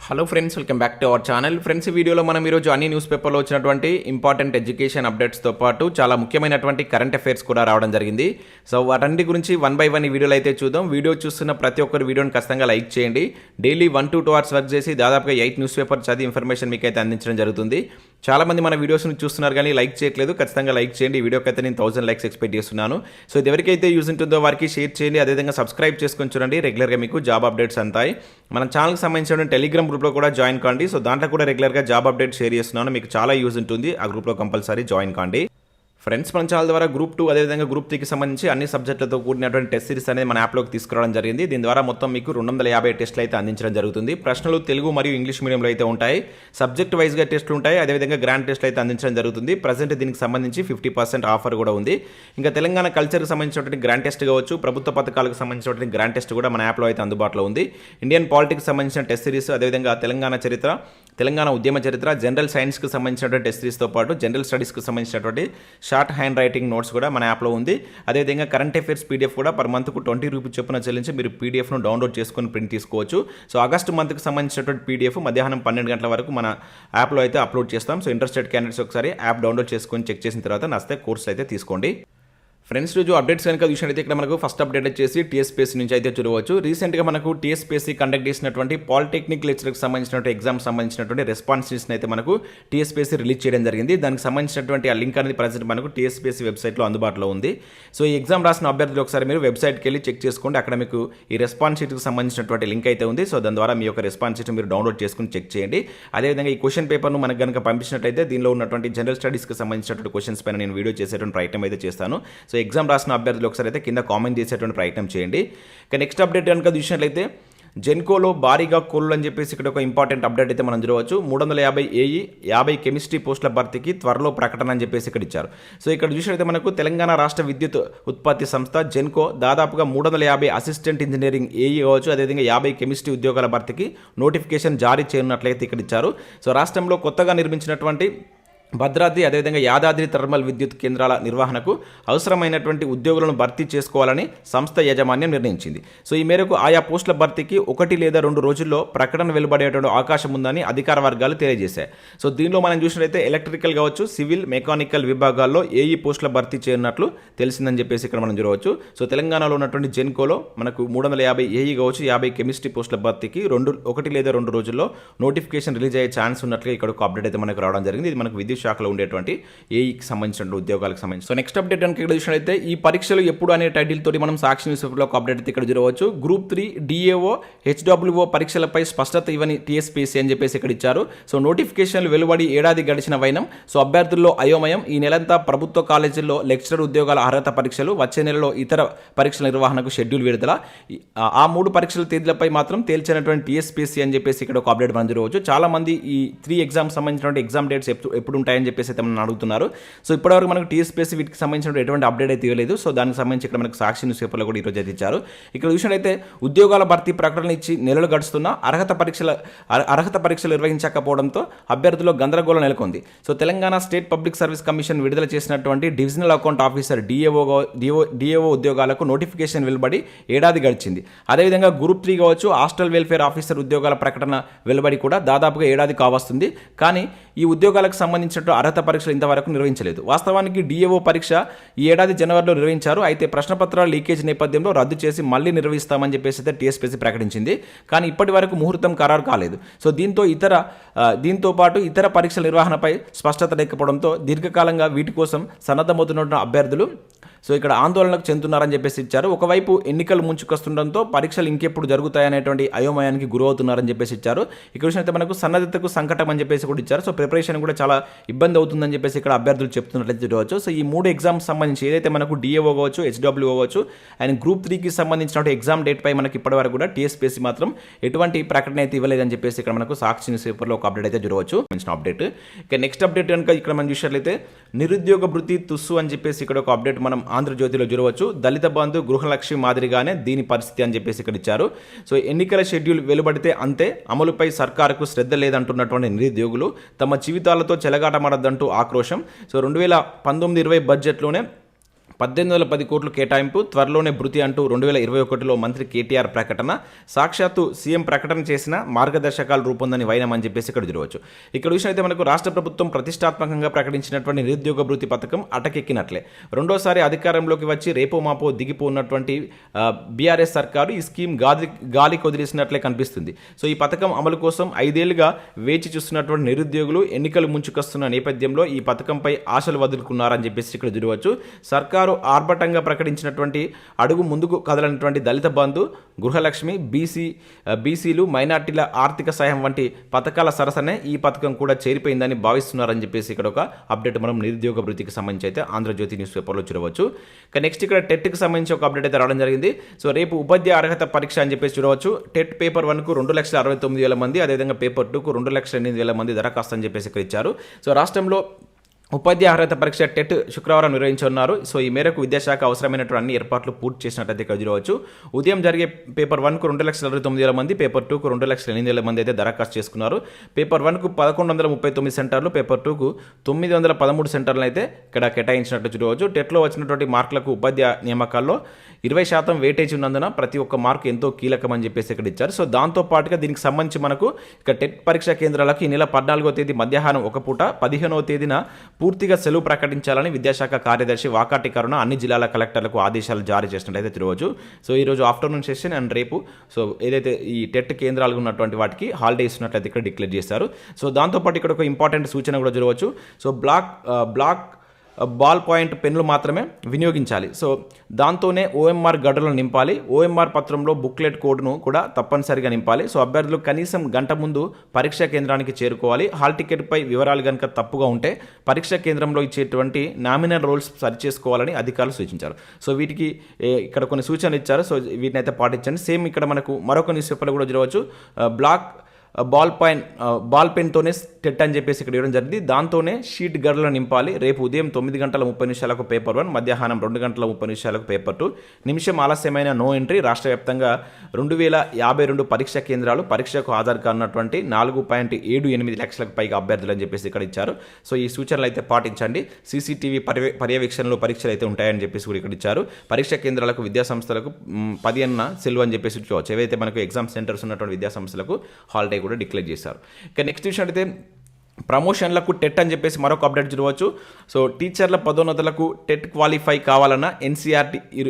Hello friends, welcome back to our channel. Friends, ఈ వీడియోలో మనం ఈరోజు అన్ని న్యూస్ పేపర్లో వచ్చినటువంటి ఇంపార్టెంట్ ఎడ్యుకేషన్ అప్డేట్స్తో పాటు చాలా ముఖ్యమైనటువంటి కరెంట్ అఫైర్స్ కూడా రావడం జరిగింది. సో వాటన్నిటి గురించి వన్ బై వన్ ఈ వీడియోలో అయితే చూద్దాం. వీడియో చూస్తున్న ప్రతి ఒక్కరు వీడియోని ఖచ్చితంగా లైక్ చేయండి. డైలీ 1 to 2 hours వర్క్ చేసి దాదాపుగా 8 న్యూస్ పేపర్ చదివి ఇన్ఫర్మేషన్ మీకు అయితే అందించడం జరుగుతుంది. చాలామంది మన వీడియోస్ని చూస్తున్నారు కానీ లైక్ చేయట్లేదు. ఖచ్చితంగా లైక్ చేయండి. ఈ వీడియోకి అయితే నేను 1000 లైక్స్ ఎక్స్పెక్ట్ చేస్తున్నాను. సో ఇది ఎవరికైతే యూజ్ ఉంటుందో వారికి షేర్ చేయండి. అదేవిధంగా సబ్స్క్రైబ్ చేసుకొని చూడండి. రెగ్యులర్గా మీకు జాబ్ అప్డేట్స్ అంతాయి. మన ఛానల్కి సంబంధించిన టెలిగ్రామ్ గ్రూప్లో కూడా జాయిన్ కాండి. సో దాంట్లో కూడా రెగ్యులర్గా జాబ్ అప్డేట్ షేర్ చేస్తున్నాను. మీకు చాలా యూజ్ ఉంటుంది. ఆ గ్రూప్లో కంపల్సరీ జాయిన్ కాండి. ఫ్రెండ్స్, మన ఛానల్ ద్వారా గ్రూప్ 2 అదేవిధంగా గ్రూప్ 3కి సంబంధించి అన్ని సబ్జెక్టులతో కూడినటువంటి టెస్ట్ సిరీస్ అనేది మన యాప్లోకి తీసుకురావడం జరిగింది. దీని ద్వారా మొత్తం మీకు 250 టెస్టులు అయితే అందించడం జరుగుతుంది. ప్రశ్నలు తెలుగు మరియు ఇంగ్లీష్ మీడియంలో అయితే ఉంటాయి. సబ్జెక్ట్ వైజ్గా టెస్టులు ఉంటాయి. అదేవిధంగా గ్రాండ్ టెస్టులు అయితే అందించడం జరుగుతుంది. ప్రజెంట్ దీనికి సంబంధించి 50% ఆఫర్ కూడా ఉంది. ఇంకా తెలంగాణ కల్చర్కి సంబంధించినటువంటి గ్రాండ్ టెస్ట్ కావచ్చు, ప్రభుత్వ పథకాలకు సంబంధించినటువంటి గ్రాండ్ టెస్ట్ కూడా మన యాప్లో అయితే అందుబాటులో ఉంది. ఇండియన్ పాలిటిక్స్ సంబంధించిన టెస్ట్ సిరీస్, అదేవిధంగా తెలంగాణ చరిత్ర, తెలంగాణ ఉద్యమ చరిత్ర, జనరల్ సైన్స్కి సంబంధించినటువంటి టెస్ట్ సిరీస్తో పాటు జనరల్ స్టడీస్కి సంబంధించినటువంటి షార్ట్ హ్యాండ్ రైటింగ్ నోట్స్ కూడా మన యాప్లో ఉంది. అదేవిధంగా కరెంట్ అఫైర్స్ పీడిఎఫ్ కూడా పర్ మంత్కు 20 రూపీస్ చొప్పున చెల్లించి మీరు పీడిఎఫ్ను డౌన్లోడ్ చేసుకొని ప్రింట్ తీసుకోవచ్చు. సో ఆగస్టు మంత్కి సంబంధించినటువంటి పీడిఎఫ్ మధ్యాహ్నం 12 గంటల వరకు మన యాప్లో అయితే అప్లోడ్ చేస్తాం. సో ఇంట్రెస్టెడ్ క్యాండిడేట్స్ ఒకసారి యాప్ డౌన్లోడ్ చేసుకొని చెక్ చేసిన తర్వాత నచ్చితే కోర్స్ అయితే తీసుకోండి. ఫ్రెండ్స్, రోజు అప్డేట్స్ కనుక చూసినట్లయితే ఇక్కడ మనకు ఫస్ట్ అప్డేట్ వచ్చేసి టీఎస్పీఎస్సీ నుంచి అయితే చూడవచ్చు. రీసెంట్గా మనకు టీఎస్పీఎస్సీ కండక్ట్ చేసినటువంటి పాలిటెక్నిక్ లెక్చర్కి సంబంధించినటువంటి ఎగ్జామ్ సంబంధించినటువంటి రెస్పాన్సెస్ని అయితే మనకు టీఎస్పీఎస్సీ రిలీజ్ చేయడం జరిగింది. దానికి సంబంధించినటువంటి ఆ లింక్ అనేది ప్రజెంట్ మనకు టీఎస్పీఎస్సీ వెబ్సైట్లో అందుబాటులో ఉంది. సో ఈ ఎగ్జామ్ రాసిన అభ్యర్థులు ఒకసారి మీరు వెబ్సైట్కి వెళ్ళి చెక్ చేసుకోండి. అక్కడ మీకు ఈ రెస్పాన్స్ షీట్కి సంబంధించినటువంటి లింక్ అయితే ఉంది. సో దాని ద్వారా మీ యొక్క రెస్పాన్స్ షీట్ మీరు డౌన్లోడ్ చేసుకుని చెక్ చేయండి. అదేవిధంగా ఈ క్వశ్చన్ పేపర్ను మనకు కనుక పంపించినట్లయితే దీనిలో ఉన్నటువంటి జనరల్ స్టడీస్కి సంబంధించినటువంటి క్వశ్చన్స్ పైన నేను వీడియో చేసేటువంటి ప్రయత్నం అయితే చేస్తాను. సో ఎగ్జామ్ రాసిన అభ్యర్థులు ఒకసారి అయితే కింద కామెంట్ చేసేటువంటి ప్రయత్నం చేయండి. ఇక నెక్స్ట్ అప్డేట్ కనుక చూసినట్లయితే జెన్కోలో భారీగా కోళ్ళు అని చెప్పేసి ఇక్కడ ఒక ఇంపార్టెంట్ అప్డేట్ అయితే మనం చూడవచ్చు. 350 ఏఈ 50 కెమిస్ట్రీ పోస్టుల భర్తీకి త్వరలో ప్రకటన అని చెప్పేసి ఇక్కడ ఇచ్చారు. సో ఇక్కడ చూసినట్లయితే మనకు తెలంగాణ రాష్ట్ర విద్యుత్ ఉత్పత్తి సంస్థ జెన్కో దాదాపుగా 350 అసిస్టెంట్ ఇంజనీరింగ్ ఏఈ కావచ్చు, అదేవిధంగా 50 కెమిస్ట్రీ ఉద్యోగాల భర్తీకి నోటిఫికేషన్ జారీ చేయనున్నట్లయితే ఇక్కడ ఇచ్చారు. సో రాష్ట్రంలో కొత్తగా నిర్మించినటువంటి భద్రాద్రి అదేవిధంగా యాదాద్రి థర్మల్ విద్యుత్ కేంద్రాల నిర్వహణకు అవసరమైనటువంటి ఉద్యోగులను భర్తీ చేసుకోవాలని సంస్థ యాజమాన్యం నిర్ణయించింది. సో ఈ మేరకు ఆయా పోస్టుల భర్తీకి 1 లేదా 2 రోజుల్లో ప్రకటన వెలువడేటువంటి అవకాశం ఉందని అధికార వర్గాలు తెలియజేశాయి. సో దీనిలో మనం చూసినట్లయితే ఎలక్ట్రికల్ కావచ్చు, సివిల్, మెకానికల్ విభాగాల్లో ఏఈ పోస్టుల భర్తీ చేయనున్నట్లు తెలిసిందని చెప్పేసి ఇక్కడ మనం చూడవచ్చు. సో తెలంగాణలో ఉన్నటువంటి జెన్కోలో మనకు 350 ఏఈ కావచ్చు, 50 కెమిస్ట్రీ పోస్టుల భర్తీకి 1 లేదా 2 రోజుల్లో నోటిఫికేషన్ రిలీజ్ అయ్యే ఛాన్స్ ఉన్నట్లుగా ఇక్కడ ఒక అప్డేట్ అయితే మనకు రావడం జరిగింది. ఇది మనకు విద్యుత్ శాఖలో ఉండేటువంటి ఏఈకి సంబంధించిన ఉద్యోగాలకు సంబంధించి. సో నెక్స్ట్ అప్డేట్ కనుక ఇక్కడ చూసినట్లయితే ఈ పరీక్షలు ఎప్పుడు అనే టైటిల్ తోటి మనం సాక్షి న్యూస్ పేపర్లో ఒక అప్డేట్ అయితే ఇక్కడ చూడవచ్చు. గ్రూప్ 3 డిఏఓ హెచ్డబ్ల్యూఓ పరీక్షలపై స్పష్టత ఇవ్వని టీఎస్పీఎస్సీ అని చెప్పేసి ఇక్కడ ఇచ్చారు. సో నోటిఫికేషన్లు వెలువడి ఏడాది గడిచిన వైనం. సో అభ్యర్థుల్లో అయోమయం. ఈ నెలంతా ప్రభుత్వ కాలేజీల్లో లెక్చరర్ ఉద్యోగాల అర్హత పరీక్షలు, వచ్చే నెలలో ఇతర పరీక్షల నిర్వహణకు షెడ్యూల్ విడుదల. ఆ 3 పరీక్షల తేదీలపై మాత్రం తేల్చినటువంటి టీఎస్పీఎస్సీ అని చెప్పేసి ఇక్కడ ఒక అప్డేట్ మనం చూడవచ్చు. చాలా మంది ఈ 3 ఎగ్జామ్స్ సంబంధించినటువంటి ఎగ్జామ్ డేట్స్ ఎప్పుడు ఉంటాయని చెప్పేసి అయితే మనం అడుగుతున్నారు. సో ఇప్పటివరకు మనకు టీఎస్పీఎస్సీ వీటికి సంబంధించిన ఎటువంటి అప్డేట్ అయితే ఇవ్వలేదు. సో దానికి సంబంధించి ఇక్కడ మనకు సాక్షి న్యూస్ పేపర్లో కూడా ఈరోజు అయితే ఇచ్చారు. ఇక్కడ చూసినట్లయితే ఉద్యోగాల భర్తీ ప్రకటన ఇచ్చి నెలలు గడుస్తున్న అర్హత పరీక్షలు నిర్వహించకపోవడంతో అభ్యర్థుల్లో గందరగోళం నెలకొంది. So Telangana state public service commission విడుదల చేసినటువంటి డివిజనల్ అకౌంట్ ఆఫీసర్ డిఏఓ ఉద్యోగాలకు నోటిఫికేషన్ వెలువడి ఏడాది గడిచింది. అదేవిధంగా గ్రూప్ 3 కావచ్చు, హాస్టల్ వెల్ఫేర్ ఆఫీసర్ ఉద్యోగాల ప్రకటన వెలువడి కూడా దాదాపుగా ఏడాది కావస్తుంది. కానీ ఈ ఉద్యోగాలకు సంబంధించినట్టు అర్హత పరీక్షలు ఇంతవరకు నిర్వహించలేదు. వాస్తవానికి డిఏఓ పరీక్ష ఈ ఏడాది జనవరిలో నిర్వహించారు. అయితే ప్రశ్నపత్రాల లీకేజ్ నేపథ్యంలో రద్దు చేసి మళ్లీ నిర్వహిస్తామని చెప్పేసి అయితే టీఎస్పీఎస్సీ ప్రకటించింది. కానీ ఇప్పటి వరకు ముహూర్తం ఖరారు కాలేదు. సో దీంతో పాటు ఇతర పరీక్షల నిర్వహణపై స్పష్టత లేకపోవడంతో దీర్ఘకాలంగా వీటి కోసం సన్నద్ధమవుతున్న అభ్యర్థులు సో ఇక్కడ ఆందోళనకు చెందుతున్నారని చెప్పేసి ఇచ్చారు. ఒకవైపు ఎన్నికలు ముంచుకొస్తుండడంతో పరీక్షలు ఇంకెప్పుడు జరుగుతాయనేటువంటి అయోమయానికి గురవుతున్నారని చెప్పేసి ఇచ్చారు. ఇక్కడ చూసినట్లయితే మనకు సన్నద్ధతకు సంకటం అని చెప్పేసి కూడా ఇచ్చారు. సో ప్రిపరేషన్ కూడా చాలా ఇబ్బంది అవుతుందని చెప్పేసి ఇక్కడ అభ్యర్థులు చెప్తున్నట్లయితే చూడవచ్చు. సో ఈ 3 ఎగ్జామ్స్ సంబంధించి ఏదైతే మనకు డిఏఓ కావచ్చు, హెచ్డబ్ల్యూ కావచ్చు అండ్ గ్రూప్ 3కి సంబంధించిన ఎగ్జామ్ డేట్ పై మనకి ఇప్పటివరకు కూడా టీఎస్పీఎస్సీ మాత్రం ఎటువంటి ప్రకటన అయితే ఇవ్వలేదని చెప్పేసి ఇక్కడ మనకు సాక్షి న్యూస్ పేపర్లో ఒక అప్డేట్ అయితే చూడవచ్చు. అప్డేట్ ఇక నెక్స్ట్ అప్డేట్ కనుక ఇక్కడ మనం చూసినట్లయితే నిరుద్యోగ భృతి తుస్సు అని చెప్పేసి ఇక్కడ ఒక అప్డేట్ మనం ఆంధ్రజ్యోతిలో చూడవచ్చు. దళిత బంధు గృహలక్ష్మి మాదిరిగానే దీని పరిస్థితి అని చెప్పేసి ఇక్కడ ఇచ్చారు. సో ఎన్నికల షెడ్యూల్ వెలువడితే అంతే, అమలుపై సర్కారుకు శ్రద్ధ లేదంటున్నటువంటి నిరుద్యోగులు తమ జీవితాలతో చెలగాటమాడద్దంటూ ఆక్రోశం. సో 2019-20 బడ్జెట్లోనే 1810 కోట్లు కేటాయింపు త్వరలోనే భృతి అంటూ 2021లో మంత్రి కేటీఆర్ ప్రకటన, సాక్షాత్తు సీఎం ప్రకటన చేసిన మార్గదర్శకాలు రూపొందని వైనమని చెప్పేసి ఇక్కడ చూడవచ్చు. ఇక్కడ విషయం అయితే మనకు రాష్ట్ర ప్రభుత్వం ప్రతిష్టాత్మకంగా ప్రకటించినటువంటి నిరుద్యోగ భృతి పథకం అటకెక్కినట్లే. రెండోసారి అధికారంలోకి వచ్చి రేపో మాపో దిగిపోన్నటువంటి బీఆర్ఎస్ సర్కారు ఈ స్కీమ్ గాలి కొదిలేసినట్లే కనిపిస్తుంది. సో ఈ పథకం అమలు కోసం 5 ఏళ్లుగా వేచి చూస్తున్నటువంటి నిరుద్యోగులు ఎన్నికలు ముంచుకొస్తున్న నేపథ్యంలో ఈ పథకంపై ఆశలు వదులుకున్నారని చెప్పేసి ఇక్కడ చూడవచ్చు. సర్కారు ఆర్భటంగా ప్రకటించినటువంటి అడుగు ముందుకు కదలనటువంటి దళిత బంధు, గృహలక్ష్మి, బీసీలు, మైనార్టీల ఆర్థిక సాయం వంటి పథకాల సరసనే ఈ పథకం కూడా చేరిపోయిందని భావిస్తున్నారని చెప్పేసి ఇక్కడ ఒక అప్డేట్ మనం నిరుద్యోగ భృతికి సంబంధించి అయితే ఆంధ్రజ్యోతి న్యూస్ పేపర్లో చూడవచ్చు. నెక్స్ట్ ఇక్కడ టెట్కి సంబంధించి ఒక అప్డేట్ అయితే రావడం జరిగింది. సో రేపు ఉపాధ్యాయ అర్హత పరీక్ష అని చెప్పేసి చూడవచ్చు. టెట్ పేపర్ 1కు 2,69,000 మంది, అదేవిధంగా పేపర్ 2కు 2,08,000 మంది దరఖాస్తు అని చెప్పేసి ఇక్కడ ఇచ్చారు. సో రాష్ట్రంలో ఉపాధ్యాయ అర్హత పరీక్ష టెట్ శుక్రవారం నిర్వహించనున్నారు. సో ఈ మేరకు విద్యాశాఖ అవసరమైనటువంటి అన్ని ఏర్పాట్లు పూర్తి చేసినట్లయితే ఇక్కడ చూడవచ్చు. ఉదయం జరిగే పేపర్ 1కు 2,69,000 మంది, పేపర్ 2కు 2,08,000 మంది అయితే దరఖాస్తు చేసుకున్నారు. పేపర్ 1కు 1,139 సెంటర్లు, పేపర్ 2కు 913 సెంటర్లు అయితే ఇక్కడ కేటాయించినట్టు చూడవచ్చు. టెట్లో వచ్చినటువంటి మార్కులకు ఉపాధ్యాయ నియామకాల్లో 20% వెయిటేజ్ ఉన్నందున ప్రతి ఒక్క మార్కు ఎంతో కీలకమని చెప్పేసి ఇక్కడ ఇచ్చారు. సో దాంతో పాటుగా దీనికి సంబంధించి మనకు ఇక టెట్ పరీక్షా కేంద్రాలకు ఈ నెల 14వ తేదీ మధ్యాహ్నం ఒక పూట, 15వ తేదీన పూర్తిగా సెలవు ప్రకటించాలని విద్యాశాఖ కార్యదర్శి వాకాటి కరుణ అన్ని జిల్లాల కలెక్టర్లకు ఆదేశాలు జారీ చేసినట్లయితే తిరగవచ్చు. సో ఈరోజు ఆఫ్టర్నూన్ సెషన్ అండ్ రేపు సో ఏదైతే ఈ టెట్ కేంద్రాలు ఉన్నటువంటి వాటికి హాలిడే ఇస్తున్నట్లయితే ఇక్కడ డిక్లేర్ చేశారు. సో దాంతోపాటు ఇక్కడ ఒక ఇంపార్టెంట్ సూచన కూడా చూడవచ్చు. సో బ్లాక్ బాల్ పాయింట్ పెన్నులు మాత్రమే వినియోగించాలి. సో దాంతోనే ఓఎంఆర్ గడులను నింపాలి. ఓఎంఆర్ పత్రంలో బుక్లెట్ కోడ్ను కూడా తప్పనిసరిగా నింపాలి. సో అభ్యర్థులు కనీసం గంట ముందు పరీక్షా కేంద్రానికి చేరుకోవాలి. హాల్ టికెట్పై వివరాలు కనుక తప్పుగా ఉంటే పరీక్షా కేంద్రంలో ఇచ్చేటువంటి నామినల్ రోల్స్ సరి చేసుకోవాలని అధికారులు సూచించారు. సో వీటికి ఇక్కడ కొన్ని సూచనలు ఇచ్చారు. సో వీటిని అయితే పాటించండి. సేమ్ ఇక్కడ మనకు మరొక న్యూస్ పేపర్లో కూడా చూడవచ్చు. బాల్ పెన్తోనే టెట్ అని చెప్పేసి ఇక్కడ ఇవ్వడం జరిగింది. దాంతోనే షీట్ గడులను నింపాలి. రేపు ఉదయం 9:30 పేపర్ 1, మధ్యాహ్నం 2:30 పేపర్ 2. నిమిషం ఆలస్యమైన నో ఎంట్రీ. రాష్ట్ర వ్యాప్తంగా 2,052 పరీక్షా కేంద్రాలు, పరీక్షకు హాజరు కానున్నటువంటి 4.78 లక్షలకు పైగా అభ్యర్థులు అని చెప్పేసి ఇక్కడ ఇచ్చారు. సో ఈ సూచనలు అయితే పాటించండి. సీసీటీవీ పర్యవేక్షణలో పరీక్షలు అయితే ఉంటాయని చెప్పేసి కూడా ఇక్కడ ఇచ్చారు. పరీక్షా కేంద్రాలకు, విద్యాసంస్థలకు 10న సెలవు అని చెప్పేసి చూడవచ్చు. ఏవైతే మనకు ఎగ్జామ్ సెంటర్స్ ఉన్నటువంటి విద్యాసంస్థలకు హాలిడే కూడా డిక్లేర్ చేశారు. ఇక నెక్స్ట్ విషయం అయితే ప్రమోషన్లకు టెట్ అని చెప్పేసి మరొక అప్డేట్ చూడవచ్చు. సో టీచర్ల పదోన్నతులకు టెట్ క్వాలిఫై కావాలన్న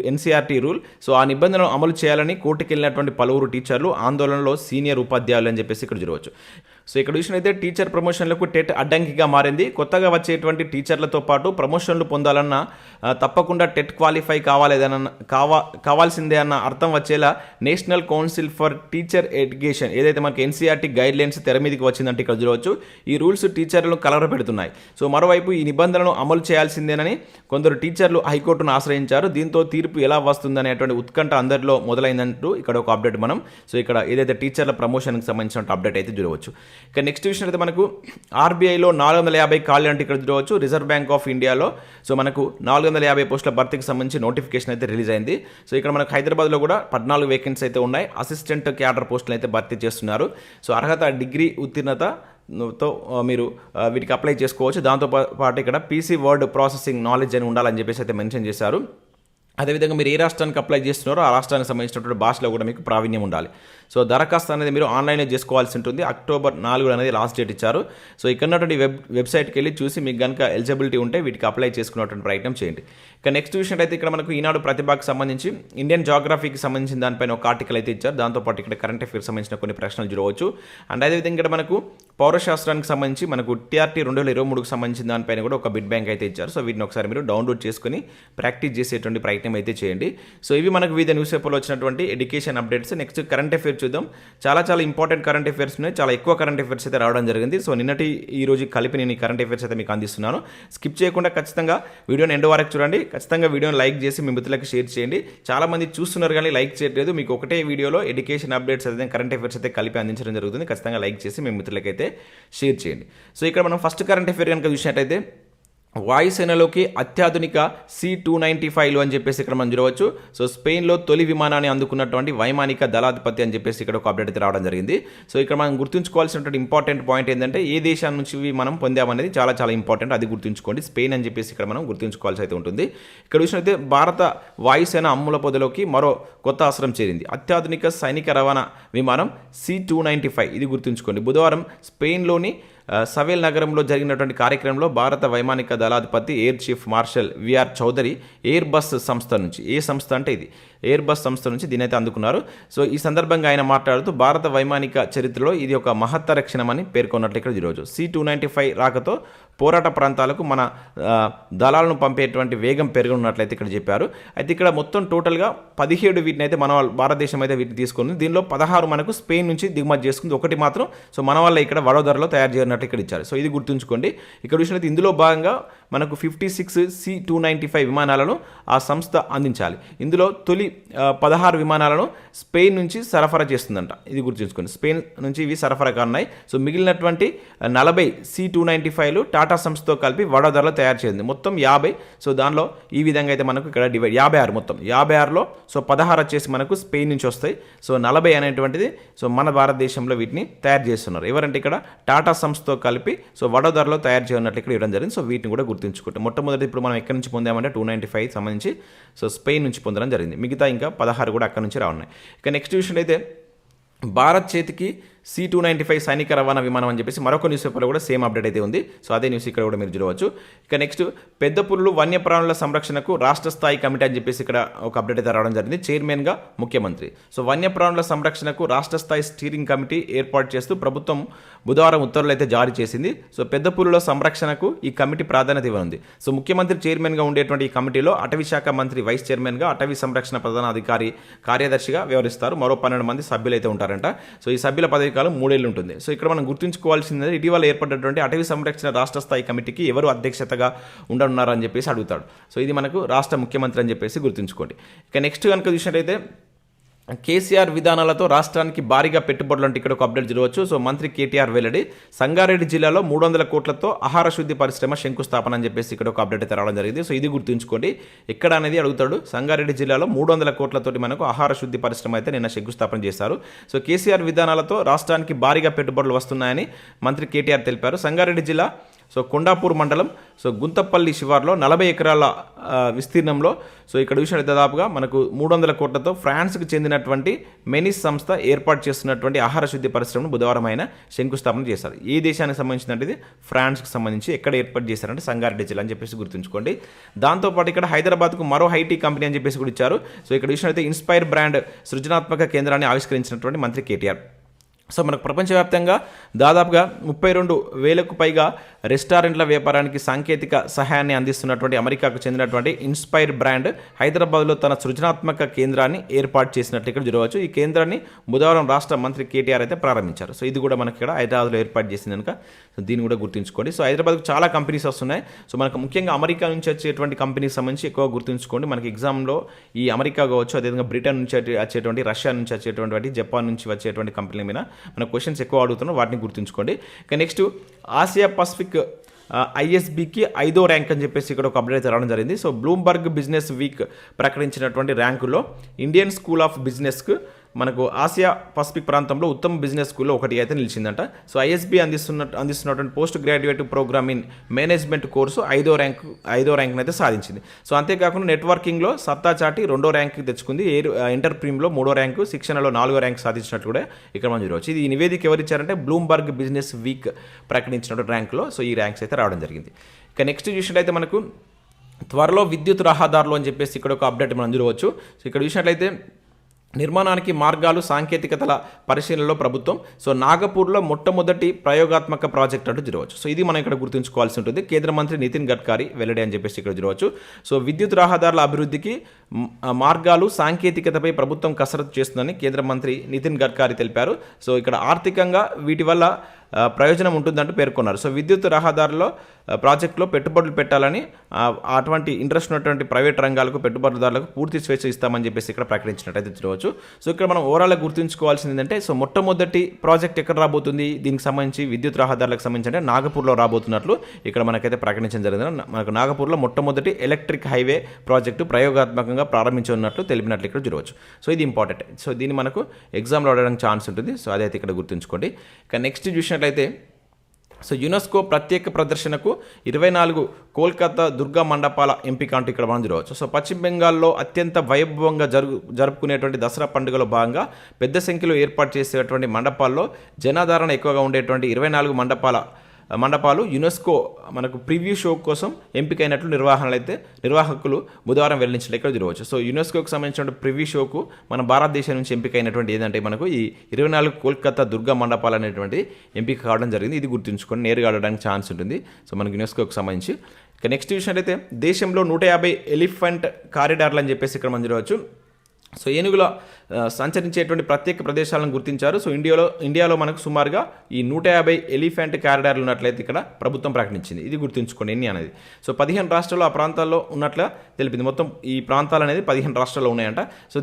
ఎన్సీఆర్టీ రూల్. సో ఆ నిబంధనలు అమలు చేయాలని కోర్టుకు వెళ్ళినటువంటి పలువురు టీచర్లు ఆందోళనలో సీనియర్ ఉపాధ్యాయులు అని చెప్పేసి ఇక్కడ చూడవచ్చు. సో ఇక్కడ చూసినైతే టీచర్ ప్రమోషన్లకు టెట్ అడ్డంకిగా మారింది. కొత్తగా వచ్చేటువంటి టీచర్లతో పాటు ప్రమోషన్లు పొందాలన్నా తప్పకుండా టెట్ క్వాలిఫై కావాల్సిందే అన్న అర్థం వచ్చేలా national council for teacher education ఏదైతే మనకి ఎన్సీఆర్టీ గైడ్ లైన్స్ తెర మీదకి వచ్చిందంటే ఇక్కడ చూడవచ్చు. ఈ రూల్స్ టీచర్లను కలవరపెడుతున్నాయి. సో మరోవైపు ఈ నిబంధనలను అమలు చేయాల్సిందేనని కొందరు టీచర్లు హైకోర్టును ఆశ్రయించారు. దీంతో తీర్పు ఎలా వస్తుందనేటువంటి ఉత్కంఠ అందరిలో మొదలైందంటూ ఇక్కడ ఒక అప్డేట్ మనం సో ఇక్కడ ఏదైతే టీచర్ల ప్రమోషన్కి సంబంధించిన అప్డేట్ అయితే చూడవచ్చు. ఇక నెక్స్ట్ విషయం అయితే మనకు ఆర్బీఐలో 450 ఖాళీ అంటే ఇక్కడ చూడవచ్చు. రిజర్వ్ బ్యాంక్ ఆఫ్ ఇండియాలో సో మనకు 450 పోస్టుల భర్తీకి సంబంధించి నోటిఫికేషన్ అయితే రిలీజ్ అయింది. సో ఇక్కడ మనకు హైదరాబాద్లో కూడా 14 వేకెన్సీ అయితే ఉన్నాయి. అసిస్టెంట్ క్యాడర్ పోస్టులు అయితే భర్తీ చేస్తున్నారు. సో అర్హత డిగ్రీ ఉత్తీర్ణతతో మీరు వీటికి అప్లై చేసుకోవచ్చు. దాంతో పాటు ఇక్కడ పీసీ వర్డ్ ప్రాసెసింగ్ నాలెడ్జ్ అని ఉండాలని చెప్పేసి అయితే మెన్షన్ చేశారు. అదేవిధంగా మీరు ఏ రాష్ట్రానికి అప్లై చేస్తున్నారో ఆ రాష్ట్రానికి సంబంధించినటువంటి భాషలో కూడా మీకు ప్రావీణ్యం ఉండాలి. సో దరఖాస్తు అనేది మీరు ఆన్లైన్లో చేసుకోవాల్సి ఉంటుంది. అక్టోబర్ 4 అనేది లాస్ట్ డేట్ ఇచ్చారు. సో ఇక్కడ ఉన్నటువంటి వెబ్సైట్కి వెళ్ళి చూసి మీకు కనుక ఎలిజిబిలిటీ ఉంటే వీటికి అప్లై చేసుకున్నటువంటి ప్రయత్నం చేయండి. ఇక నెక్స్ట్ విషయం అయితే ఇక్కడ మనకు ఈనాడు ప్రతిభకు సంబంధించి ఇండియన్ జాగ్రఫీకి సంబంధించిన దానిపైన ఒక ఆర్టికల్ అయితే ఇచ్చారు. దాంతోపాటు ఇక్కడ కరెంట్ అఫేర్స్ సంబంధించిన కొన్ని ప్రశ్నలు చూడవచ్చు. అండ్ అదేవిధంగా ఇక్కడ మనకు పౌరశాస్త్రానికి సంబంధించి మనకు TRT 2023కి సంబంధించిన దానిపైన కూడా ఒక బిడ్ బ్యాంక్ అయితే ఇచ్చారు. సో వీటిని ఒకసారి మీరు డౌన్లోడ్ చేసుకుని ప్రాక్టీస్ చేసేటువంటి ప్రయత్నం అయితే చేయండి. సో ఇవి మనకు వివిధ న్యూస్ పేపర్లో వచ్చినటువంటి education updates. Next current affairs చూద్దాం. చాలా ఇంపార్టెంట్ కరెంట్ అఫేర్స్ ఉన్నాయి. చాలా ఎక్కువ కరెంట్ అఫేర్స్ అయితే రావడం జరిగింది. సో నిన్నటి ఈ రోజు కలిపి నేను ఈ కరెంట్ అఫేర్స్ అయితే మీకు అందిస్తున్నాను. స్కిప్ చేయకుండా ఖచ్చితంగా వీడియోని ఎండ్ వరకు చూడండి. ఖచ్చితంగా వీడియోని లైక్ చేసి మీ మిత్రులకు షేర్ చేయండి. చాలా మంది చూస్తున్నారు కానీ లైక్ చేయట్లేదు. మీకు ఒకటే వీడియోలో ఎడ్యుకేషన్ అప్డేట్స్ అయితే కరెంట్ అఫేర్స్ అయితే కలిపి అందించడం జరుగుతుంది. ఖచ్చితంగా లైక్ చేసి మీ మిత్రులకైతే షేర్ చేయండి. సో ఇక్కడ మనం ఫస్ట్ కరెంట్ అఫేర్ కనుక చూసినట్టయితే వాయుసేనలోకి అత్యాధునిక C-295లు అని చెప్పేసి ఇక్కడ మనం చూడవచ్చు. సో స్పెయిన్లో తొలి విమానాన్ని అందుకున్నటువంటి వైమానిక దళాధిపతి అని చెప్పేసి ఇక్కడ ఒక అప్డేట్ అయితే రావడం జరిగింది. సో ఇక్కడ మనం గుర్తుంచుకోవాల్సినటువంటి ఇంపార్టెంట్ పాయింట్ ఏంటంటే ఏ దేశాల నుంచి మనం పొందామనేది చాలా చాలా ఇంపార్టెంట్, అది గుర్తుంచుకోండి. స్పెయిన్ అని చెప్పేసి ఇక్కడ మనం గుర్తుంచుకోవాల్సి అయితే ఉంటుంది. ఇక్కడ చూసినట్లయితే భారత వాయుసేన అమ్ముల పొదలోకి మరో కొత్త అవసరం చేరింది. అత్యాధునిక సైనిక రవాణా విమానం C-295, ఇది గుర్తుంచుకోండి. బుధవారం స్పెయిన్లోని సవేల్ నగరంలో జరిగినటువంటి కార్యక్రమంలో భారత వైమానిక దళాధిపతి air chief marshal V R Chaudhari Airbus సంస్థ నుంచి, ఏ సంస్థ అంటే ఇది ఎయిర్ బస్ సంస్థ నుంచి దీనైతే అందుకున్నారు. సో ఈ సందర్భంగా ఆయన మాట్లాడుతూ భారత వైమానిక చరిత్రలో ఇది ఒక మహత్తర క్షణమని పేర్కొన్నట్లు ఇక్కడ ఈరోజు C-295 రాకతో పోరాట ప్రాంతాలకు మన దళాలను పంపేటువంటి వేగం పెరుగున్నట్లయితే ఇక్కడ చెప్పారు. అయితే ఇక్కడ మొత్తం టోటల్గా 17 వీటిని అయితే మన భారతదేశం అయితే వీటిని తీసుకుంది. దీనిలో 16 మనకు స్పెయిన్ నుంచి దిగుమతి చేసుకుంది, ఒకటి మాత్రం సో మన వల్ల ఇక్కడ వడోదరలో తయారు చేయనట్టు ఇక్కడ ఇచ్చారు. సో ఇది గుర్తుంచుకోండి. ఇక్కడ చూసినట్టు ఇందులో భాగంగా మనకు 56 C-295 విమానాలను ఆ సంస్థ అందించాలి. ఇందులో తొలి 16 విమానాలను స్పెయిన్ నుంచి సరఫరా చేస్తుందంట, ఇది గుర్తుంచుకోండి. స్పెయిన్ నుంచి ఇవి సరఫరా కానున్నాయి. సో మిగిలినటువంటి 40 C-295లు టాటా సంస్థతో కలిపి వడోదరలో తయారు చేసింది, మొత్తం 50. సో దానిలో ఈ విధంగా అయితే మనకు ఇక్కడ డివైడ్ 56, మొత్తం 56లో సో 16 వచ్చేసి మనకు స్పెయిన్ నుంచి వస్తాయి. సో 40 అనేటువంటిది సో మన భారతదేశంలో వీటిని తయారు చేస్తున్నారు. ఎవరంటే ఇక్కడ టాటా సంస్థతో కలిపి సో వడోదరలో తయారు చేయనట్లు ఇక్కడ ఇవ్వడం జరిగింది. సో వీటిని కూడా గుర్తుంచుకుంటాం. మొట్టమొదటి ఇప్పుడు మనం ఎక్కడి నుంచి పొందామంటే 295 సంబంధించి సో స్పెయిన్ నుంచి పొందడం జరిగింది. మిగతా ఇంకా 16 కూడా అక్కడ నుంచి రావున్నాయి. ఇక నెక్స్ట్ చూసినట్లయితే భారత్ చేతికి C-295 సైనిక రవాణా విమానం అని చెప్పేసి మరొక న్యూస్ పేపర్లో కూడా సేమ్ అప్డేట్ అయితే ఉంది. సో అదే న్యూస్ ఇక్కడ కూడా మీరు చూడవచ్చు. ఇక నెక్స్ట్ పెద్ద పులులు వన్యప్రాణుల సంరక్షణకు రాష్ట్ర స్థాయి కమిటీ అని చెప్పేసి ఇక్కడ ఒక అప్డేట్ అయితే రావడం జరిగింది. చైర్మన్గా ముఖ్యమంత్రి. సో వన్యప్రాణుల సంరక్షణకు రాష్ట్ర స్థాయి స్టీరింగ్ కమిటీ ఏర్పాటు చేస్తూ ప్రభుత్వం బుధవారం ఉత్తర్వులు అయితే జారీ చేసింది. సో పెద్ద పులుల సంరక్షణకు ఈ కమిటీ ప్రాధాన్యత ఇవ్వనుంది. సో ముఖ్యమంత్రి చైర్మన్గా ఉండేటువంటి ఈ కమిటీలో అటవీ శాఖ మంత్రి వైస్ చైర్మన్గా, అటవీ సంరక్షణ ప్రధాన అధికారి కార్యదర్శిగా వ్యవహరిస్తారు. మరో 12 మంది సభ్యులు అయితే ఉంటారంట. సో ఈ సభ్యుల పదవి కాలం 3 ఏళ్ళు ఉంటుంది. సో ఇక్కడ మనం గుర్తుంచుకోవాల్సింది ఇటీవల ఏర్పడినటువంటి అటవీ సంరక్షణ రాష్ట్ర స్థాయి కమిటీకి ఎవరు అధ్యక్షతగా ఉండనున్నారని చెప్పేసి అడుగుతాడు. సో ఇది మనకు రాష్ట్ర ముఖ్యమంత్రి అని చెప్పేసి గుర్తుంచుకోండి. ఇక నెక్స్ట్ కనుక చూసినట్లయితే కేసీఆర్ విధానాలతో రాష్ట్రానికి భారీగా పెట్టుబడులు అంటే ఇక్కడ ఒక అప్డేట్ చూడవచ్చు. సో మంత్రి కేటీఆర్ వెల్లడి. సంగారెడ్డి జిల్లాలో 300 కోట్లతో ఆహార శుద్ధి పరిశ్రమ శంకుస్థాపన అని చెప్పేసి ఇక్కడ ఒక అప్డేట్ అయితే రావడం జరిగింది. సో ఇది గుర్తుంచుకోండి. ఎక్కడ అనేది అడుగుతాడు. సంగారెడ్డి జిల్లాలో 300 కోట్లతోటి మనకు ఆహార శుద్ధి పరిశ్రమ అయితే నిన్న శంకుస్థాపన చేశారు. సో కేసీఆర్ విధానాలతో రాష్ట్రానికి భారీగా పెట్టుబడులు వస్తున్నాయని మంత్రి కేటీఆర్ తెలిపారు. సంగారెడ్డి జిల్లా సో కొండాపూర్ మండలం సో గుంతపల్లి శివార్లో 40 ఎకరాల విస్తీర్ణంలో సో ఇక్కడ చూసినట్టు దాదాపుగా మనకు 300 కోట్లతో ఫ్రాన్స్కి చెందినటువంటి మెనిస్ సంస్థ ఏర్పాటు చేస్తున్నటువంటి ఆహార శుద్ధి పరిశ్రమను బుధవారం ఆయన శంకుస్థాపన చేశారు. ఏ దేశానికి సంబంధించినది? ఫ్రాన్స్కి సంబంధించి. ఎక్కడ ఏర్పాటు చేశారంటే సంగారెడ్డి జిల్లా అని చెప్పేసి గుర్తుంచుకోండి. దాంతోపాటు ఇక్కడ హైదరాబాద్కు మరో ఐటీ కంపెనీ అని చెప్పేసి కూడా ఇచ్చారు. సో ఇక్కడ చూసినట్లయితే ఇన్స్పైర్ బ్రాండ్ సృజనాత్మక కేంద్రాన్ని ఆవిష్కరించినటువంటి మంత్రి కేటీఆర్. సో మనకు ప్రపంచవ్యాప్తంగా దాదాపుగా 32,000కు పైగా రెస్టారెంట్ల వ్యాపారానికి సాంకేతిక సహాయాన్ని అందిస్తున్నటువంటి అమెరికాకు చెందినటువంటి ఇన్స్పైర్ బ్రాండ్ హైదరాబాద్లో తన సృజనాత్మక కేంద్రాన్ని ఏర్పాటు చేసినట్లు ఇక్కడ చూడవచ్చు. ఈ కేంద్రాన్ని బుధవారం రాష్ట్ర మంత్రి కేటీఆర్ అయితే ప్రారంభించారు. సో ఇది కూడా మనకి ఇక్కడ హైదరాబాద్లో ఏర్పాటు చేసింది కనుక సో దీన్ని కూడా గుర్తుంచుకోండి. సో హైదరాబాద్కు చాలా కంపెనీస్ వస్తున్నాయి. సో మనకు ముఖ్యంగా అమెరికా నుంచి వచ్చేటువంటి కంపెనీస్ సంబంధించి ఎక్కువ గుర్తుంచుకోండి. మనకి ఎగ్జామ్లో ఈ అమెరికా కావచ్చు, అదేవిధంగా బ్రిటన్ నుంచి వచ్చేటువంటి, రష్యా నుంచి వచ్చేటువంటి, జపాన్ నుంచి వచ్చేటువంటి కంపెనీల మీద మన క్వశ్చన్స్ ఎక్కువ అడుగుతున్నాం, వాటిని గుర్తుంచుకోండి. ఇక నెక్స్ట్ ఆసియా పసిఫిక్ ఐఎస్బికి 5వ ర్యాంక్ అని చెప్పేసి ఇక్కడ ఒక అప్డేట్ రావడం జరిగింది. సో బ్లూంబర్గ్ బిజినెస్ వీక్ ప్రకటించినటువంటి ర్యాంకులో ఇండియన్ స్కూల్ ఆఫ్ బిజినెస్కు మనకు ఆసియా పసిఫిక్ ప్రాంతంలో ఉత్తమ బిజినెస్ స్కూల్లో ఒకటి అయితే నిలిచిందంట. సో ఐఎస్బి అందిస్తున్నటువంటి post graduate programme in management course 5వ ర్యాంక్ని అయితే సాధించింది. సో అంతేకాకుండా నెట్వర్కింగ్లో సత్తా చాటి 2వ ర్యాంక్ తెచ్చుకుంది. ఎంటర్ప్రీమ్లో 3వ ర్యాంకు, శిక్షణలో 4వ ర్యాంక్ సాధించినట్లు కూడా ఇక్కడ మనం చూడవచ్చు. ఇది ఈ నివేదిక ఎవరిచ్చారంటే బ్లూంబర్గ్ బిజినెస్ వీక్ ప్రకటించినటువంటి ర్యాంకులో సో ఈ ర్యాంక్స్ అయితే రావడం జరిగింది. ఇక నెక్స్ట్ చూసినట్లయితే మనకు త్వరలో విద్యుత్ రహదారులు అని చెప్పేసి ఇక్కడ ఒక అప్డేట్ మనం చూడవచ్చు. సో ఇక్కడ చూసినట్లయితే నిర్మాణానికి మార్గాలు సాంకేతికతల పరిశీలనలో ప్రభుత్వం. సో నాగపూర్లో మొట్టమొదటి ప్రయోగాత్మక ప్రాజెక్ట్ అంటూ చూడవచ్చు. సో ఇది మనం ఇక్కడ గుర్తుంచుకోవాల్సి ఉంటుంది. కేంద్ర మంత్రి నితిన్ గడ్కరీ వెల్లడి అని చెప్పేసి ఇక్కడ చూడవచ్చు. సో విద్యుత్ రహదారుల అభివృద్ధికి మార్గాలు సాంకేతికతపై ప్రభుత్వం కసరత్తు చేస్తుందని కేంద్ర మంత్రి నితిన్ గడ్కరీ తెలిపారు. సో ఇక్కడ ఆర్థికంగా వీటి వల్ల ప్రయోజనం ఉంటుందంటూ పేర్కొన్నారు. సో విద్యుత్ రహదారుల్లో ప్రాజెక్టులో పెట్టుబడులు పెట్టాలని అటువంటి ఇంట్రెస్ట్ ఉన్నటువంటి ప్రైవేట్ రంగాలకు పెట్టుబడిదారులకు పూర్తి స్వేచ్ఛ ఇస్తామని చెప్పేసి ఇక్కడ ప్రకటించినట్టయితే చూడవచ్చు. సో ఇక్కడ మనం ఓవరాల్గా గుర్తుంచుకోవాల్సింది ఏంటంటే సో మొట్టమొదటి ప్రాజెక్ట్ ఎక్కడ రాబోతుంది దీనికి సంబంధించి విద్యుత్ రహదారులకు సంబంధించి అంటే నాగపూర్లో రాబోతున్నట్లు ఇక్కడ మనకైతే ప్రకటించడం జరిగింది. మనకు నాగపూర్లో మొట్టమొదటి ఎలక్ట్రిక్ హైవే ప్రాజెక్టు ప్రయోగాత్మకంగా ప్రారంభించనున్నట్లు తెలిపినట్లు ఇక్కడ చూడవచ్చు. సో ఇది ఇంపార్టెంట్. సో దీన్ని మనకు ఎగ్జామ్లో అడగడానికి ఛాన్స్ ఉంటుంది. సో అదైతే ఇక్కడ గుర్తుంచుకోండి. ఇక నెక్స్ట్ చూసినట్లయితే సో యునెస్కో ప్రత్యేక ప్రదర్శనకు 24 కోల్కతా దుర్గా మండపాల ఎంపిక అంటూ ఇక్కడ మనం చూడవచ్చు. సో పశ్చిమ బెంగాల్లో అత్యంత వైభవంగా జరుపుకునేటువంటి దసరా పండుగలో భాగంగా పెద్ద సంఖ్యలో ఏర్పాటు చేసేటువంటి మండపాల్లో జనాదరణ ఎక్కువగా ఉండేటువంటి 24 మండపాలు యునెస్కో మనకు ప్రివ్యూ షో కోసం ఎంపికైనట్లు నిర్వాహకులు బుధవారం వెల్లడించడం ఇక్కడ చూడవచ్చు. సో యునెస్కోకు సంబంధించిన ప్రివ్యూ షోకు మన భారతదేశం నుంచి ఎంపికైనటువంటి ఏదంటే మనకు ఈ 24 కోల్కతా దుర్గా మండపాలు అనేటువంటి ఎంపిక కావడం జరిగింది. ఇది గుర్తుంచుకొని నేరుగా ఆడడానికి ఛాన్స్ ఉంటుంది. సో మనకు యునెస్కోకు సంబంధించి ఇక నెక్స్ట్ విషయం అయితే దేశంలో 150 ఎలిఫెంట్ కారిడార్లు అని చెప్పేసి ఇక్కడ మనం చూడవచ్చు. సో ఏనుగుల సంచరించేటువంటి ప్రత్యేక ప్రదేశాలను గుర్తించారు. సో ఇండియాలో మనకు సుమారుగా ఈ 150 ఎలిఫెంట్ కారిడార్లు ఉన్నట్లయితే ఇక్కడ ప్రభుత్వం ప్రకటించింది. ఇది గుర్తుంచుకోండి ఎన్ని అనేది. సో 15 రాష్ట్రాల్లో ఆ ప్రాంతాల్లో ఉన్నట్లుగా తెలిపింది. మొత్తం ఈ ప్రాంతాలు అనేది 15 రాష్ట్రాల్లో ఉన్నాయంట. సో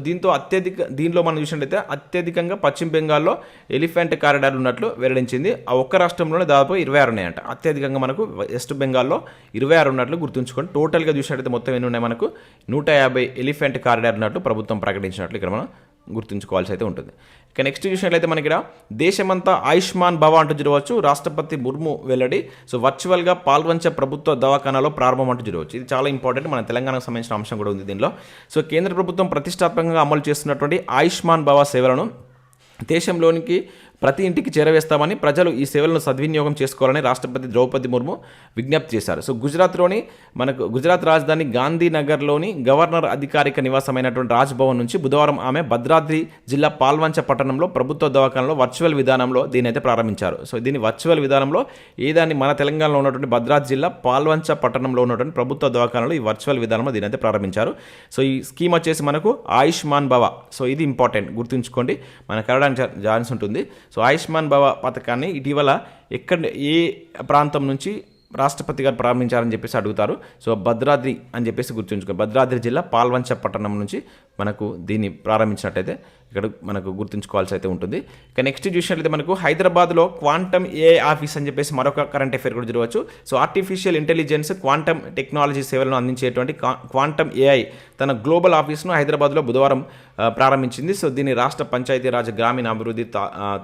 దీనిలో మనం చూసినట్లయితే అత్యధికంగా పశ్చిమ బెంగాల్లో ఎలిఫెంట్ కారిడార్లు ఉన్నట్లు వెల్లడించింది. ఆ ఒక్క రాష్ట్రంలోనే దాదాపు 26 ఉన్నాయంట. అత్యధికంగా మనకు వెస్ట్ బెంగాల్లో 26 ఉన్నట్లు గుర్తుంచుకోండి. టోటల్గా చూసినట్లయితే మొత్తం ఎన్ని ఉన్నాయి మనకు 150 ఎలిఫెంట్ కారిడార్ ఉన్నట్లు ప్రభుత్వం ప్రకటించినట్లు ఇక్కడ మనం గుర్తుంచుకోవాల్సి అయితే ఉంటుంది. ఇక నెక్స్ట్ చూసినట్లయితే మనకి ఇక్కడ దేశమంతా ఆయుష్మాన్ భవ అంటూ చూడవచ్చు. రాష్ట్రపతి ముర్ము వెల్లడి. సో వర్చువల్గా పాల్వంచ ప్రభుత్వ దవాఖానాలో ప్రారంభం అంటూ చూడవచ్చు. ఇది చాలా ఇంపార్టెంట్. మన తెలంగాణకు సంబంధించిన అంశం కూడా ఉంది దీనిలో. సో కేంద్ర ప్రభుత్వం ప్రతిష్టాత్మకంగా అమలు చేస్తున్నటువంటి ఆయుష్మాన్ భవ సేవలను దేశంలోనికి ప్రతి ఇంటికి చేరవేస్తామని ప్రజలు ఈ సేవలను సద్వినియోగం చేసుకోవాలని రాష్ట్రపతి ద్రౌపది ముర్ము విజ్ఞప్తి చేశారు. సో గుజరాత్ రాజధాని గాంధీనగర్లోని గవర్నర్ అధికారిక నివాసమైనటువంటి రాజ్భవన్ నుంచి బుధవారం ఆమె భద్రాద్రి జిల్లా పాల్వంచ పట్టణంలో ప్రభుత్వ దవాఖానలో వర్చువల్ విధానంలో దీని అయితే ప్రారంభించారు. సో దీని వర్చువల్ విధానంలో ఏదాన్ని మన తెలంగాణలో ఉన్నటువంటి భద్రాద్రి జిల్లా పాల్వంచ పట్టణంలో ఉన్నటువంటి ప్రభుత్వ దవాఖానలో ఈ వర్చువల్ విధానంలో దీని అయితే ప్రారంభించారు. సో ఈ స్కీమ్ వచ్చేసి మనకు ఆయుష్మాన్ భవ. సో ఇది ఇంపార్టెంట్ గుర్తుంచుకోండి, మనకు కరడానికి ఛాన్స్ ఉంటుంది. సో ఆయుష్మాన్ భవ పథకాన్ని ఇటీవల ఏ ప్రాంతం నుంచి రాష్ట్రపతి గారు ప్రారంభించారని చెప్పేసి అడుగుతారు. సో భద్రాద్రి అని చెప్పేసి గుర్తుంచుకోండి. భద్రాద్రి జిల్లా పాల్వంచ పట్టణం నుంచి మనకు దీన్ని ప్రారంభించినట్టయితే ఇక్కడ మనకు గుర్తుంచుకోవాల్సి అయితే ఉంటుంది. ఇక నెక్స్ట్ చూసినట్లయితే మనకు హైదరాబాద్లో క్వాంటమ్ ఏఐ ఆఫీస్ అని చెప్పేసి మరొక కరెంట్ అఫైర్ కూడా చూడవచ్చు. So artificial intelligence quantum technology సేవలను అందించేటువంటి క్వాంటమ్ ఏఐ తన గ్లోబల్ ఆఫీస్ను హైదరాబాద్లో బుధవారం ప్రారంభించింది. సో దీన్ని రాష్ట్ర పంచాయతీరాజ్ గ్రామీణాభివృద్ధి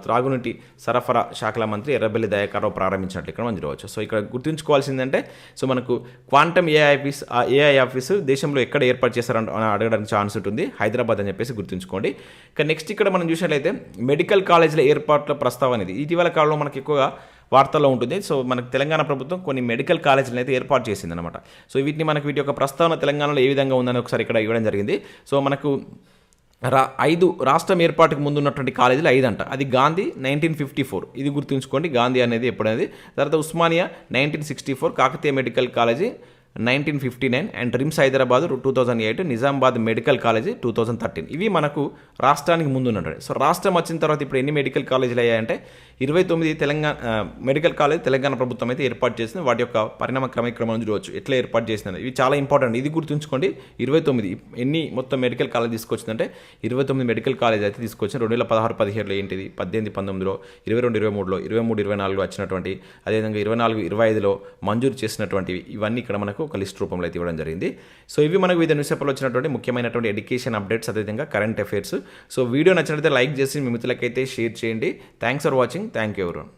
త్రాగునీటి సరఫరా శాఖల మంత్రి ఎర్రబెల్లి దయాకర్రావు ప్రారంభించినట్లు ఇక్కడ మనం చూడవచ్చు. సో ఇక్కడ గుర్తుంచుకోవాల్సిందంటే సో మనకు క్వాంటమ్ ఏఐ ఆఫీసు దేశంలో ఎక్కడ ఏర్పాటు చేశారని అడగడానికి ఛాన్స్ ఉంటుంది. హైదరాబాద్ అని చెప్పేసి గుర్తుంచుకోండి. ఇక నెక్స్ట్ ఇక్కడ మనం చూసినట్లయితే మెడికల్ కాలేజీల ఏర్పాట్ల ప్రస్తావన ఇది ఇటీవల కాలంలో మనకి ఎక్కువగా వార్తల్లో ఉంటుంది. సో మనకు తెలంగాణ ప్రభుత్వం కొన్ని మెడికల్ కాలేజీలను అయితే ఏర్పాటు చేసింది అనమాట. సో వీటి యొక్క ప్రస్తావన తెలంగాణలో ఏ విధంగా ఉందని ఒకసారి ఇక్కడ ఇవ్వడం జరిగింది. సో మనకు 5 రాష్ట్రం ఏర్పాటుకు ముందు ఉన్నటువంటి కాలేజీలు 5 అంట. అది గాంధీ 1954, ఇది గుర్తుంచుకోండి. గాంధీ అనేది ఎప్పుడనేది. తర్వాత Osmania 1964, Kakatiya medical college 1959 and RIMS Hyderabad 2008, Nizamabad medical college 2013. ఇవి మనకు రాష్ట్రానికి ముందు ఉన్నట్టు. సో రాష్ట్రం వచ్చిన తర్వాత ఇప్పుడు ఎన్ని మెడికల్ కాలేజీలు అయ్యాయంటే 29 తెలంగాణ మెడికల్ కాలేజ్ తెలంగాణ ప్రభుత్వం అయితే ఏర్పాటు చేసింది. వాటి యొక్క పరిణామ క్రమక్రమం చూడవచ్చు ఎట్లా ఏర్పాటు చేసింది. ఇవి చాలా ఇంపార్టెంట్. ఇది గుర్తుంచుకోండి. 29 ఎన్ని మొత్తం మెడికల్ కాలేజ్ తీసుకొచ్చిందంటే 29 మెడికల్ కాలేజ్ అయితే తీసుకొచ్చింది. 2016-17 ఏంటిది, 18-19లో, 22-23లో, 23-24లో వచ్చినటువంటి, అదేవిధంగా 24-25లో మంజూరు చేసినటువంటివి ఇవన్నీ ఇక్కడ మనకు ఒక లిస్ట్ రూపంలో అయితే ఇవ్వడం జరిగింది. సో ఇవి మనకు వివిధ న్యూస్ పేపర్లో వచ్చినటువంటి ముఖ్యమైనటువంటి ఎడ్యుకేషన్ అప్డేట్స్, అదేవిధంగా కరెంట్ అఫైర్స్. సో వీడియో నచ్చినట్లయితే లైక్ చేసి మీ మిత్రులకైతే షేర్ చేయండి. Thanks for watching. Thank you everyone.